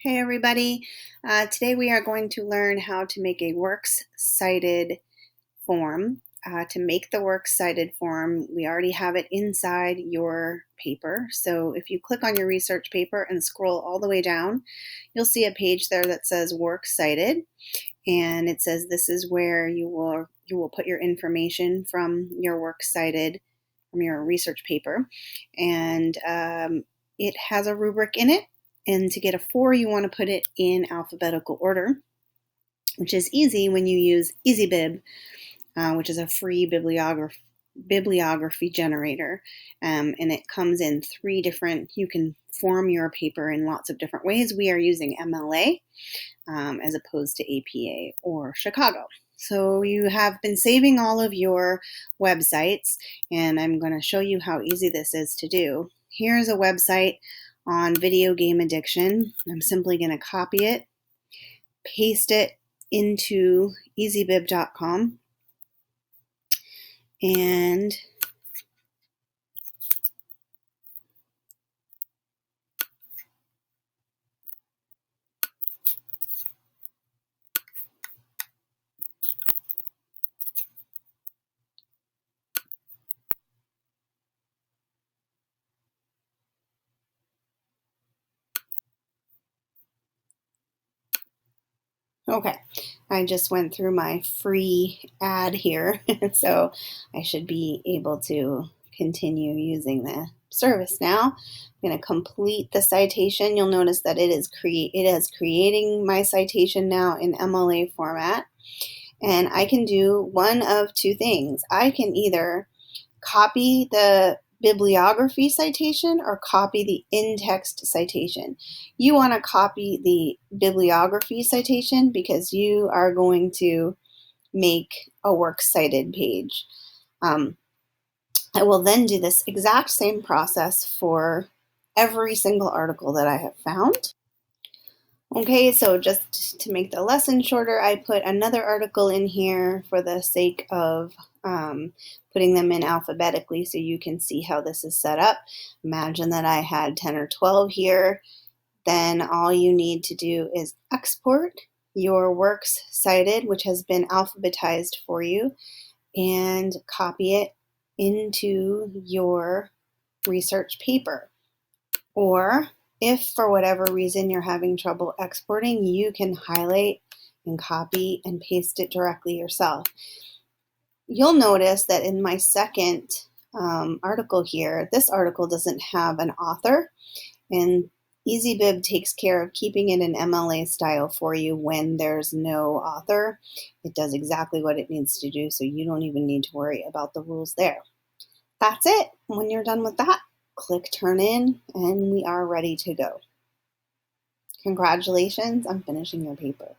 Hey everybody, today we are going to learn how to make a Works Cited form. To make the Works Cited form, we already have it inside your paper. So if you click on your research paper and scroll all the way down, you'll see a page there that says Works Cited, and it says this is where you will put your information from your Works Cited, from your research paper, and it has a rubric in it. And to get a 4, you want to put it in alphabetical order, which is easy when you use Easybib, which is a free bibliography generator. And it comes in 3 different, you can form your paper in lots of different ways. We are using MLA as opposed to APA or Chicago. So you have been saving all of your websites, and I'm going to show you how easy this is to do. Here's a website on video game addiction. I'm simply going to copy it, paste it into easybib.com, and okay, I just went through my free ad here, so I should be able to continue using the service now. I'm going to complete the citation. You'll notice that it is creating my citation now in MLA format, and I can do one of 2 things. I can either copy the bibliography citation or copy the in-text citation. You want to copy the bibliography citation because you are going to make a Works Cited page. I will then do this exact same process for every single article that I have found. Okay, so just to make the lesson shorter, I put another article in here for the sake of putting them in alphabetically so you can see how this is set up. Imagine that I had 10 or 12 here. Then all you need to do is export your Works Cited, which has been alphabetized for you, and copy it into your research paper. Or if for whatever reason you're having trouble exporting, you can highlight and copy and paste it directly yourself. You'll notice that in my second article here, this article doesn't have an author, and Easybib takes care of keeping it in MLA style for you when there's no author. It does exactly what it needs to do, so you don't even need to worry about the rules there. That's it. When you're done with that, click Turn In, and we are ready to go. Congratulations on finishing your paper.